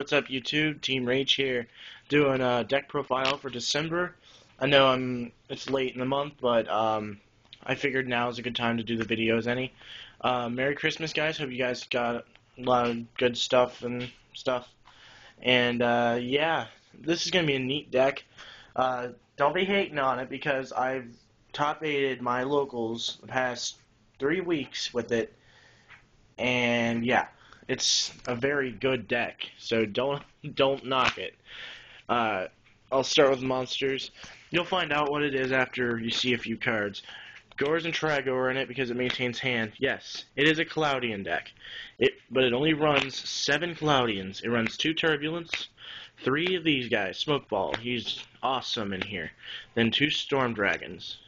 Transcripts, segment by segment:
What's up, YouTube? Team Rage here, doing a deck profile for December. I know it's late in the month, but I figured now is a good time to do the videos. Merry Christmas, guys. Hope you guys got a lot of good stuff and stuff. And yeah, this is gonna be a neat deck. Don't be hating on it because I've top 8'd my locals the past 3 weeks with it, and yeah. It's a very good deck, so don't knock it. I'll start with monsters. You'll find out what it is after you see a few cards. Gorz and Trago are in it because it maintains hand. Yes, it is a Cloudian deck, but it only runs 7 Cloudians. It runs 2 Turbulence, 3 of these guys. Smokeball, he's awesome in here. Then 2 Storm Dragons.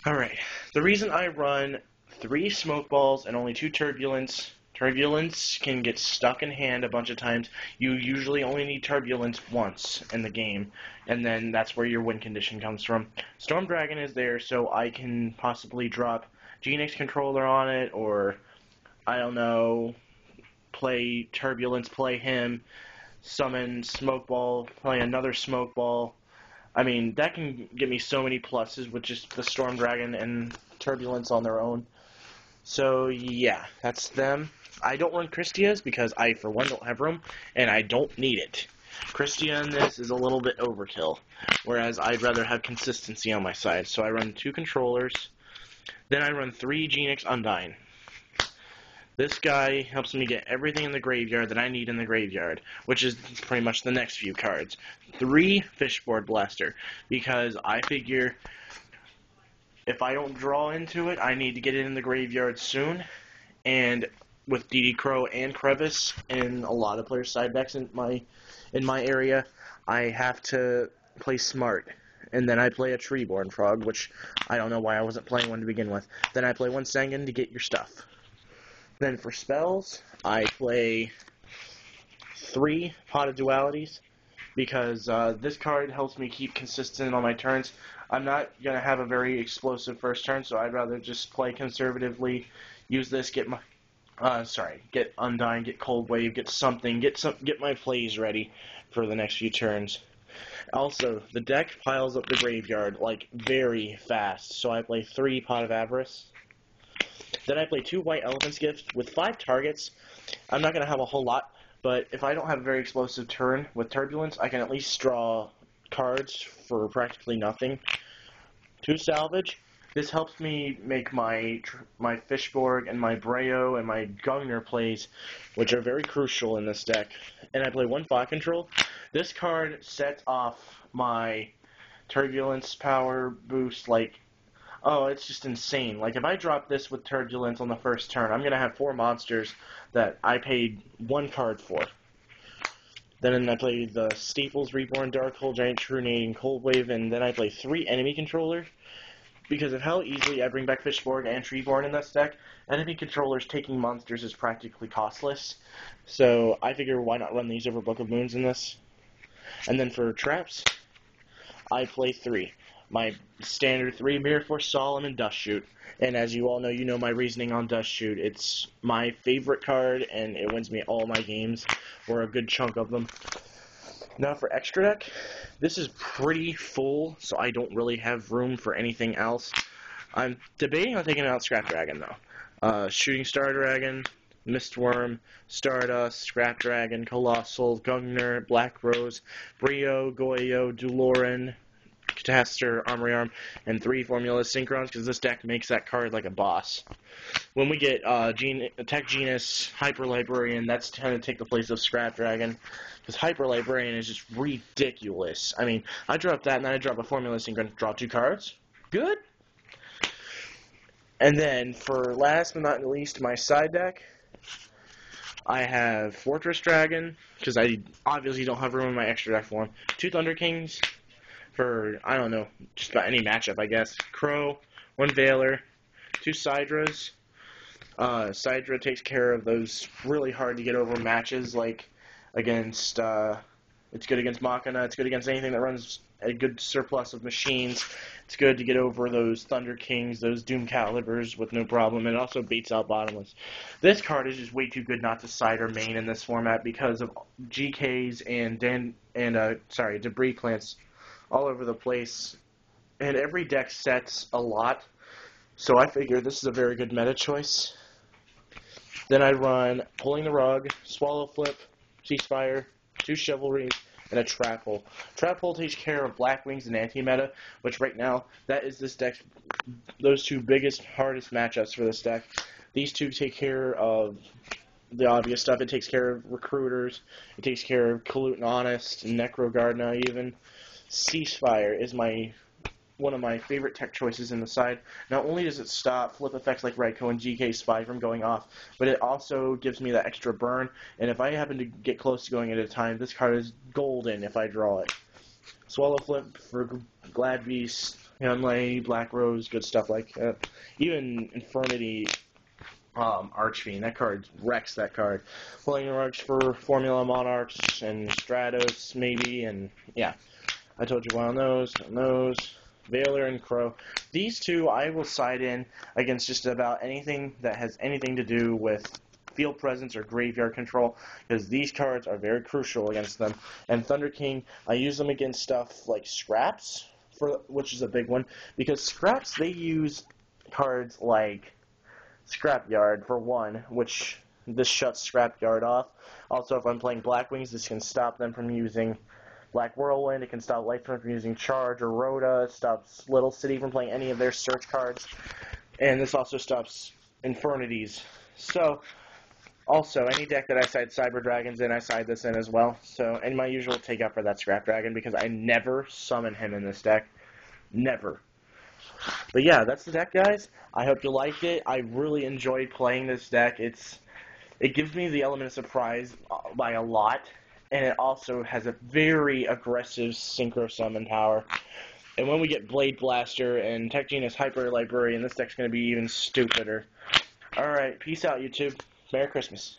Alright, the reason I run 3 Smokeballs and only 2 Turbulence. Turbulence can get stuck in hand a bunch of times. You usually only need Turbulence once in the game, and then that's where your win condition comes from. Storm Dragon is there so I can possibly drop Genix Controller on it, or, I don't know, play Turbulence, play him, summon Smokeball, play another Smokeball. I mean, that can give me so many pluses with just the Storm Dragon and Turbulence on their own. So, yeah, that's them. I don't run Christias because I, for one, don't have room, and I don't need it. Christia in this is a little bit overkill, whereas I'd rather have consistency on my side. So I run 2 controllers, then I run 3 Genix Undyne. This guy helps me get everything in the graveyard that I need in the graveyard, which is pretty much the next few cards. 3 Fishboard Blaster, because I figure if I don't draw into it, I need to get it in the graveyard soon, and with DD Crow and Crevice in a lot of players' side decks in my area, I have to play smart. And then I play a Treeborn Frog, which I don't know why I wasn't playing one to begin with. Then I play 1 Sangan to get your stuff. Then for spells, I play 3 Pot of Dualities, because this card helps me keep consistent on my turns. I'm not going to have a very explosive first turn, so I'd rather just play conservatively, use this, get Undyne, get Cold Wave, get something, get my plays ready for the next few turns. Also, the deck piles up the graveyard, like, very fast, so I play 3 Pot of Avarice. Then I play 2 White Elephant's Gift with 5 targets. I'm not going to have a whole lot, but if I don't have a very explosive turn with Turbulence, I can at least draw cards for practically nothing. 2 Salvage. This helps me make my Fishborg and my Breo and my Gungnir plays, which are very crucial in this deck. And I play 1 Fog Control. This card sets off my Turbulence power boost like, oh, it's just insane. Like, if I drop this with Turbulence on the first turn, I'm going to have 4 monsters that I paid 1 card for. Then I play the Staples, Reborn, Darkhold, Giant Trunade, and Cold Wave, and then I play 3 enemy controllers. Because of how easily I bring back Fishborg and Treeborn in this deck, enemy controllers taking monsters is practically costless. So I figure why not run these over Book of Moons in this. And then for traps, I play 3. My standard 3, Mirror Force, Solemn, and Dust Shoot. And as you all know, you know my reasoning on Dust Shoot. It's my favorite card, and it wins me all my games, or a good chunk of them. Now for extra deck, this is pretty full, so I don't really have room for anything else. I'm debating on taking out Scrap Dragon, though. Shooting Star Dragon, Mistworm, Stardust, Scrap Dragon, Colossal, Gungnir, Black Rose, Brio, Goyo, Duloran, Catastor, Armory Arm, and 3 Formula Synchrons, because this deck makes that card like a boss. When we get Tech Genus, Hyper Librarian, that's going to take the place of Scrap Dragon, because Hyper Librarian is just ridiculous. I mean, I drop that, and then I drop a Formula Synchron, draw 2 cards. Good. And then, for last but not least, my side deck, I have Fortress Dragon, because I obviously don't have room in my extra deck for him. 2 Thunder Kings, for, I don't know, just about any matchup, I guess. Crow, 1 Veiler, 2 Sidras. Sidra takes care of those really hard to get over matches, like against It's good against Machina. It's good against anything that runs a good surplus of machines. It's good to get over those Thunder Kings, those Doom Calibers with no problem, and it also baits out Bottomless. This card is just way too good not to side or main in this format because of GKs and Debris Plants all over the place. And every deck sets a lot, so I figure this is a very good meta choice. Then I run Pulling the Rug, Swallow Flip, Ceasefire, 2 Chivalries, and a Trap Hole. Trap Hole takes care of Black Wings and Anti-Meta, which right now, that is this deck, those two biggest, hardest matchups for this deck. These two take care of the obvious stuff. It takes care of Recruiters, it takes care of Kalut and Honest, and Necro Gardna even. Ceasefire is one of my favorite tech choices in the side. Not only does it stop flip effects like Raikou and GK Spy from going off, but it also gives me that extra burn, and if I happen to get close to going at a time, this card is golden if I draw it. Swallow Flip for Glad Beast, Yunlei, Black Rose, good stuff like that. Even Infernity Archfiend, that card wrecks that card. Pulling the Rugs for Formula Monarchs and Stratos maybe, and yeah. I told you Wild Nose, Veiler and Crow. These two I will side in against just about anything that has anything to do with field presence or graveyard control, because these cards are very crucial against them. And Thunder King, I use them against stuff like Scraps, which is a big one, because Scraps, they use cards like Scrapyard for one, which this shuts Scrapyard off. Also, if I'm playing Black Wings, this can stop them from using Black Whirlwind. It can stop Lightfront from using Charge or Rhoda. It stops Little City from playing any of their search cards. And this also stops Infernities. So, also, any deck that I side Cyber Dragons in, I side this in as well. So, and my usual take up for that Scrap Dragon, because I never summon him in this deck. Never. But yeah, that's the deck, guys. I hope you liked it. I really enjoyed playing this deck. It gives me the element of surprise by a lot. And it also has a very aggressive Synchro Summon power. And when we get Blade Blaster and Tech Genius Hyper Librarian, this deck's going to be even stupider. Alright, peace out, YouTube. Merry Christmas.